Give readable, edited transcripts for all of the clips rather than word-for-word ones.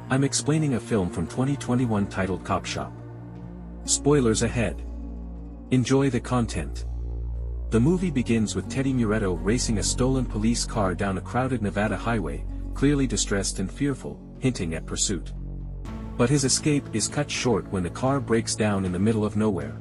I'm explaining a film from 2021 titled Copshop. Spoilers ahead. Enjoy the content. The movie begins with Teddy Murretto racing a stolen police car down a crowded Nevada highway, clearly distressed and fearful, hinting at pursuit. But his escape is cut short when the car breaks down in the middle of nowhere.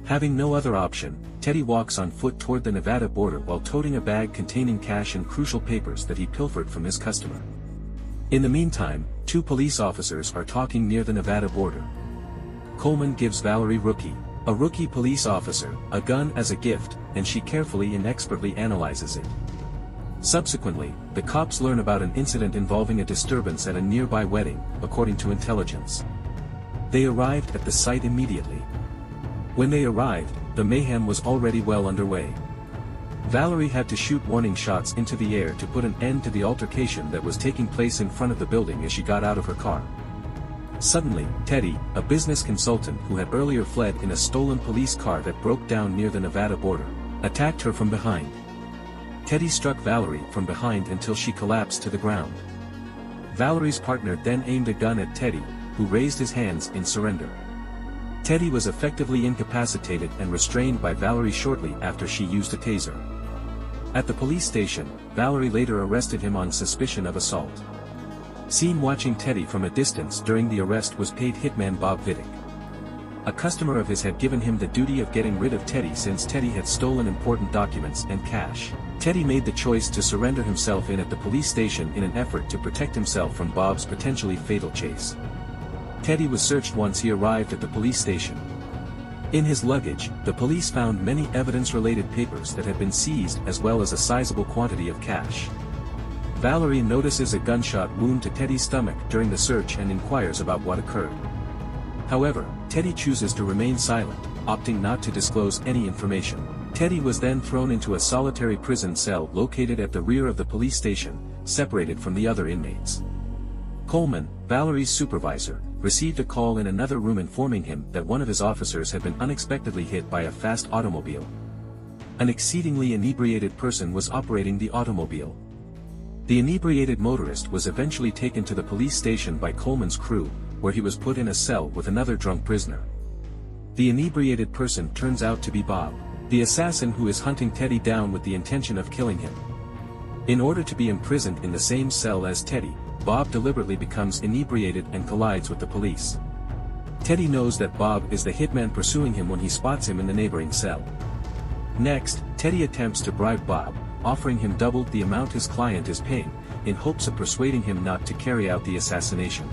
Having no other option, Teddy walks on foot toward the Nevada border while toting a bag containing cash and crucial papers that he pilfered from his customer. In the meantime, two police officers are talking near the Nevada border. Coleman gives Valerie a rookie police officer, a gun as a gift, and she carefully and expertly analyzes it. Subsequently, the cops learn about an incident involving a disturbance at a nearby wedding, according to intelligence. They arrived at the site immediately. When they arrived, the mayhem was already well underway. Valerie had to shoot warning shots into the air to put an end to the altercation that was taking place in front of the building as she got out of her car. Suddenly, Teddy, a business consultant who had earlier fled in a stolen police car that broke down near the Nevada border, attacked her from behind. Teddy struck Valerie from behind until she collapsed to the ground. Valerie's partner then aimed a gun at Teddy, who raised his hands in surrender. Teddy was effectively incapacitated and restrained by Valerie shortly after she used a taser. At the police station, Valerie later arrested him on suspicion of assault. Seen watching Teddy from a distance during the arrest was paid hitman Bob Vidic. A customer of his had given him the duty of getting rid of Teddy since Teddy had stolen important documents and cash. Teddy made the choice to surrender himself at the police station in an effort to protect himself from Bob's potentially fatal chase. Teddy was searched once he arrived at the police station. In his luggage, the police found many evidence-related papers that had been seized as well as a sizable quantity of cash. Valerie notices a gunshot wound to Teddy's stomach during the search and inquires about what occurred. However, Teddy chooses to remain silent, opting not to disclose any information. Teddy was then thrown into a solitary prison cell located at the rear of the police station, separated from the other inmates. Coleman, Valerie's supervisor, received a call in another room informing him that one of his officers had been unexpectedly hit by a fast automobile. An exceedingly inebriated person was operating the automobile. The inebriated motorist was eventually taken to the police station by Coleman's crew, where he was put in a cell with another drunk prisoner. The inebriated person turns out to be Bob, the assassin who is hunting Teddy down with the intention of killing him. In order to be imprisoned in the same cell as Teddy, Bob deliberately becomes inebriated and collides with the police. Teddy knows that Bob is the hitman pursuing him when he spots him in the neighboring cell. Next, Teddy attempts to bribe Bob, offering him double the amount his client is paying, in hopes of persuading him not to carry out the assassination.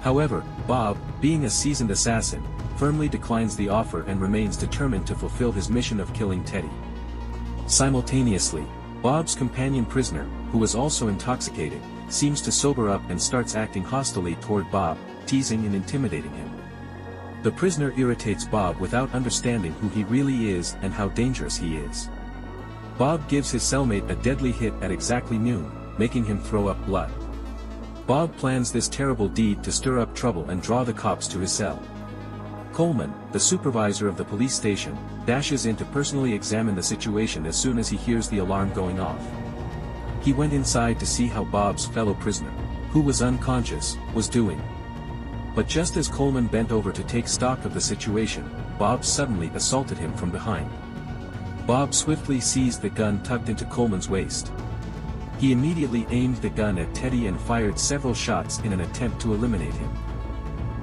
However, Bob, being a seasoned assassin, firmly declines the offer and remains determined to fulfill his mission of killing Teddy. Simultaneously, Bob's companion prisoner, who was also intoxicated, seems to sober up and starts acting hostilely toward Bob, teasing and intimidating him. The prisoner irritates Bob without understanding who he really is and how dangerous he is. Bob gives his cellmate a deadly hit at exactly noon, making him throw up blood. Bob plans this terrible deed to stir up trouble and draw the cops to his cell. Coleman, the supervisor of the police station, dashes in to personally examine the situation as soon as he hears the alarm going off. He went inside to see how Bob's fellow prisoner, who was unconscious, was doing. But just as Coleman bent over to take stock of the situation, Bob suddenly assaulted him from behind. Bob swiftly seized the gun tucked into Coleman's waist. He immediately aimed the gun at Teddy and fired several shots in an attempt to eliminate him.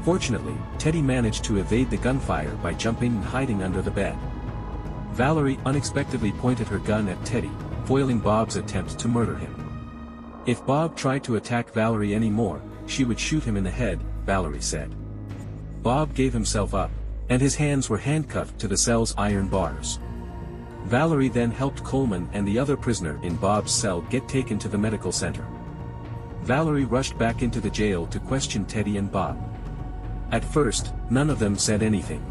Fortunately, Teddy managed to evade the gunfire by jumping and hiding under the bed. Valerie unexpectedly pointed her gun at Teddy, foiling Bob's attempt to murder him. If Bob tried to attack Valerie anymore, she would shoot him in the head, Valerie said. Bob gave himself up, and his hands were handcuffed to the cell's iron bars. Valerie then helped Coleman and the other prisoner in Bob's cell get taken to the medical center. Valerie rushed back into the jail to question Teddy and Bob. At first, none of them said anything.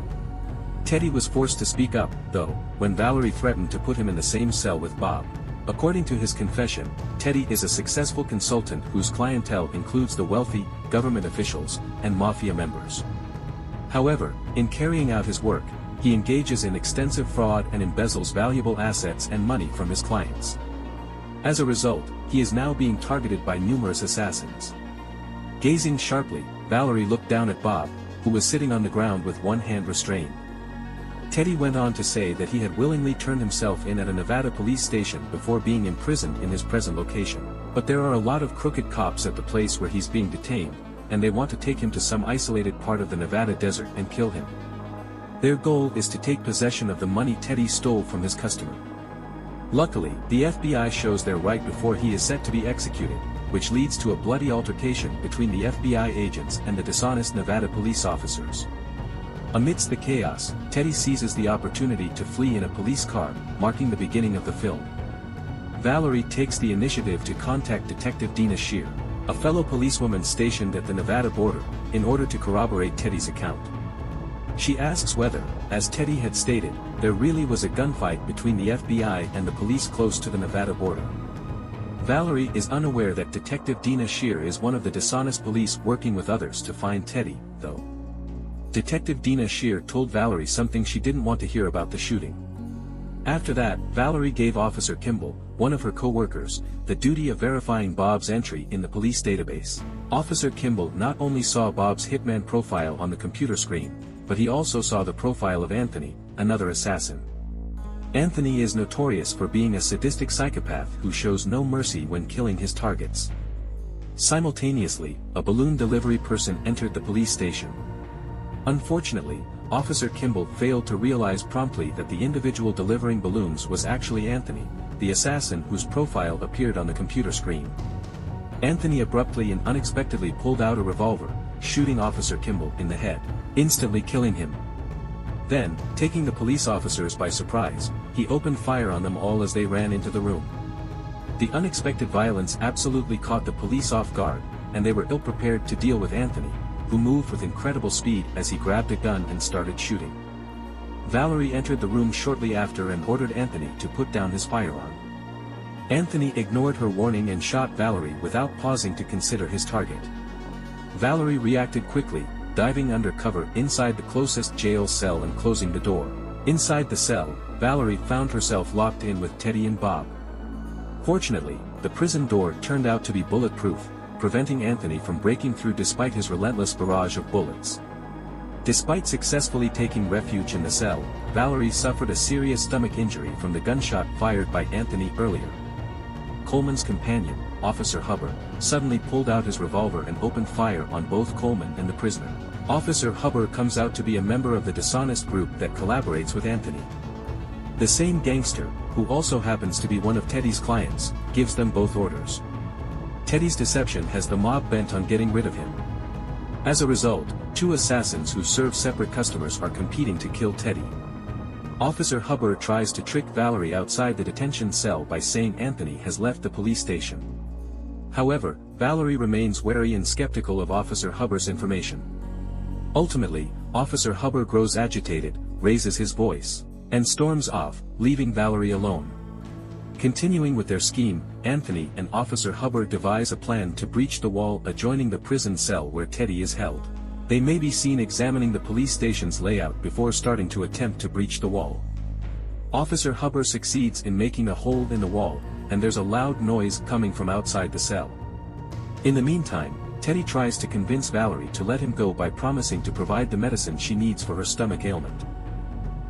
Teddy was forced to speak up, though, when Valerie threatened to put him in the same cell with Bob. According to his confession, Teddy is a successful consultant whose clientele includes the wealthy, government officials, and mafia members. However, in carrying out his work, he engages in extensive fraud and embezzles valuable assets and money from his clients. As a result, he is now being targeted by numerous assassins. Gazing sharply, Valerie looked down at Bob, who was sitting on the ground with one hand restrained. Teddy went on to say that he had willingly turned himself in at a Nevada police station before being imprisoned in his present location. But there are a lot of crooked cops at the place where he's being detained, and they want to take him to some isolated part of the Nevada desert and kill him. Their goal is to take possession of the money Teddy stole from his customer. Luckily, the FBI shows there right before he is set to be executed, which leads to a bloody altercation between the FBI agents and the dishonest Nevada police officers. Amidst the chaos, Teddy seizes the opportunity to flee in a police car, marking the beginning of the film. Valerie takes the initiative to contact Detective Dina Shear, a fellow policewoman stationed at the Nevada border, in order to corroborate Teddy's account. She asks whether, as Teddy had stated, there really was a gunfight between the FBI and the police close to the Nevada border. Valerie is unaware that Detective Dina Shear is one of the dishonest police working with others to find Teddy, though. Detective Dina Shear told Valerie something she didn't want to hear about the shooting. After that, Valerie gave Officer Kimball, one of her co-workers, the duty of verifying Bob's entry in the police database. Officer Kimball not only saw Bob's hitman profile on the computer screen, but he also saw the profile of Anthony, another assassin. Anthony is notorious for being a sadistic psychopath who shows no mercy when killing his targets. Simultaneously, a balloon delivery person entered the police station. Unfortunately, Officer Kimball failed to realize promptly that the individual delivering balloons was actually Anthony, the assassin whose profile appeared on the computer screen. Anthony abruptly and unexpectedly pulled out a revolver, shooting Officer Kimball in the head, instantly killing him. Then, taking the police officers by surprise, he opened fire on them all as they ran into the room. The unexpected violence absolutely caught the police off guard, and they were ill-prepared to deal with Anthony, who moved with incredible speed as he grabbed a gun and started shooting. Valerie entered the room shortly after and ordered Anthony to put down his firearm. Anthony ignored her warning and shot Valerie without pausing to consider his target. Valerie reacted quickly, diving under cover inside the closest jail cell and closing the door. Inside the cell, Valerie found herself locked in with Teddy and Bob. Fortunately, the prison door turned out to be bulletproof, preventing Anthony from breaking through despite his relentless barrage of bullets. Despite successfully taking refuge in the cell, Valerie suffered a serious stomach injury from the gunshot fired by Anthony earlier. Coleman's companion, Officer Hubbard, suddenly pulled out his revolver and opened fire on both Coleman and the prisoner. Officer Hubbard comes out to be a member of the dishonest group that collaborates with Anthony. The same gangster, who also happens to be one of Teddy's clients, gives them both orders. Teddy's deception has the mob bent on getting rid of him. As a result, two assassins who serve separate customers are competing to kill Teddy. Officer Hubbard tries to trick Valerie outside the detention cell by saying Anthony has left the police station. However, Valerie remains wary and skeptical of Officer Hubbard's information. Ultimately, Officer Hubbard grows agitated, raises his voice, and storms off, leaving Valerie alone. Continuing with their scheme, Anthony and Officer Hubbard devise a plan to breach the wall adjoining the prison cell where Teddy is held. They may be seen examining the police station's layout before starting to attempt to breach the wall. Officer Hubbard succeeds in making a hole in the wall, and there's a loud noise coming from outside the cell. In the meantime, Teddy tries to convince Valerie to let him go by promising to provide the medicine she needs for her stomach ailment.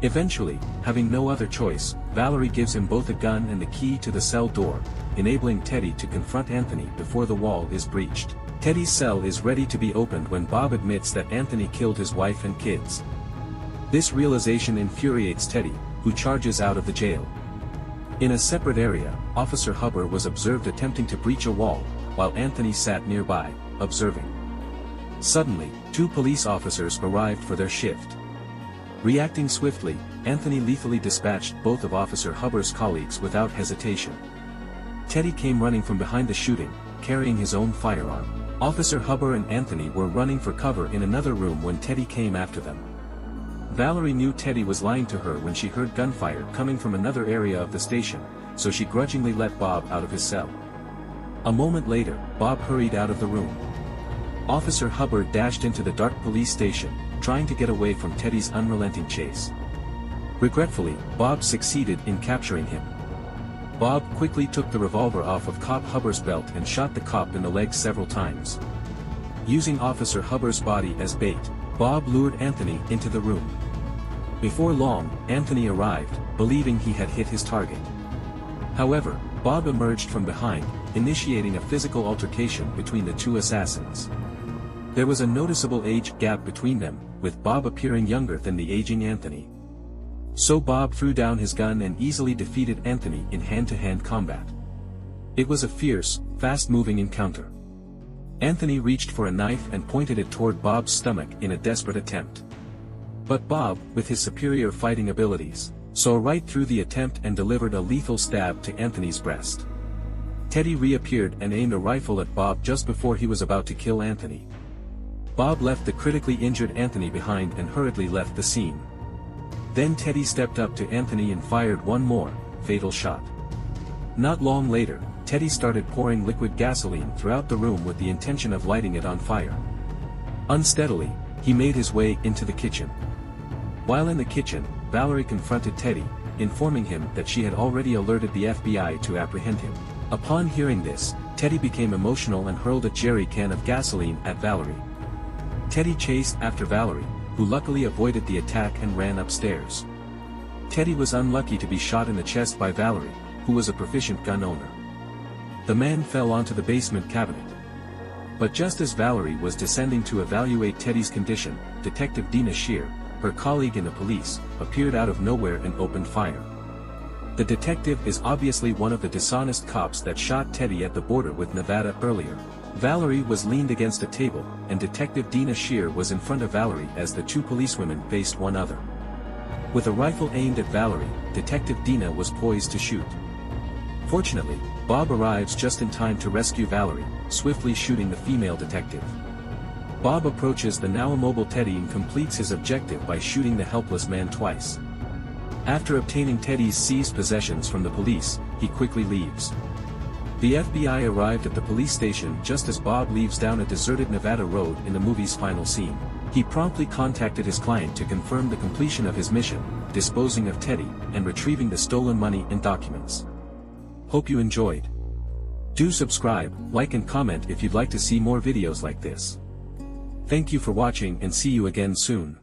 Eventually, having no other choice, Valerie gives him both a gun and the key to the cell door, enabling Teddy to confront Anthony before the wall is breached. Teddy's cell is ready to be opened when Bob admits that Anthony killed his wife and kids. This realization infuriates Teddy, who charges out of the jail. In a separate area, Officer Hubbard was observed attempting to breach a wall, while Anthony sat nearby, observing. Suddenly, two police officers arrived for their shift. Reacting swiftly, Anthony lethally dispatched both of Officer Hubbard's colleagues without hesitation. Teddy came running from behind the shooting, carrying his own firearm. Officer Hubbard and Anthony were running for cover in another room when Teddy came after them. Valerie knew Teddy was lying to her when she heard gunfire coming from another area of the station, so she grudgingly let Bob out of his cell. A moment later, Bob hurried out of the room. Officer Hubbard dashed into the dark police station, trying to get away from Teddy's unrelenting chase. Regretfully, Bob succeeded in capturing him. Bob quickly took the revolver off of Cop Hubbard's belt and shot the cop in the leg several times. Using Officer Hubbard's body as bait, Bob lured Anthony into the room. Before long, Anthony arrived, believing he had hit his target. However, Bob emerged from behind, initiating a physical altercation between the two assassins. There was a noticeable age gap between them, with Bob appearing younger than the aging Anthony. So Bob threw down his gun and easily defeated Anthony in hand-to-hand combat. It was a fierce, fast-moving encounter. Anthony reached for a knife and pointed it toward Bob's stomach in a desperate attempt. But Bob, with his superior fighting abilities, saw right through the attempt and delivered a lethal stab to Anthony's breast. Teddy reappeared and aimed a rifle at Bob just before he was about to kill Anthony. Bob left the critically injured Anthony behind and hurriedly left the scene. Then Teddy stepped up to Anthony and fired one more, fatal shot. Not long later, Teddy started pouring liquid gasoline throughout the room with the intention of lighting it on fire. Unsteadily, he made his way into the kitchen. While in the kitchen, Valerie confronted Teddy, informing him that she had already alerted the FBI to apprehend him. Upon hearing this, Teddy became emotional and hurled a jerry can of gasoline at Valerie. Teddy chased after Valerie, who luckily avoided the attack and ran upstairs. Teddy was unlucky to be shot in the chest by Valerie, who was a proficient gun owner. The man fell onto the basement cabinet. But just as Valerie was descending to evaluate Teddy's condition, Detective Dina Shear, her colleague in the police, appeared out of nowhere and opened fire. The detective is obviously one of the dishonest cops that shot Teddy at the border with Nevada earlier. Valerie was leaned against a table, and Detective Dina Shear was in front of Valerie as the two policewomen faced one another. With a rifle aimed at Valerie, Detective Dina was poised to shoot. Fortunately, Bob arrives just in time to rescue Valerie, swiftly shooting the female detective. Bob approaches the now immobile Teddy and completes his objective by shooting the helpless man twice. After obtaining Teddy's seized possessions from the police, he quickly leaves. The FBI arrived at the police station just as Bob leaves down a deserted Nevada road in the movie's final scene. He promptly contacted his client to confirm the completion of his mission, disposing of Teddy, and retrieving the stolen money and documents. Hope you enjoyed. Do subscribe, like and comment if you'd like to see more videos like this. Thank you for watching and see you again soon.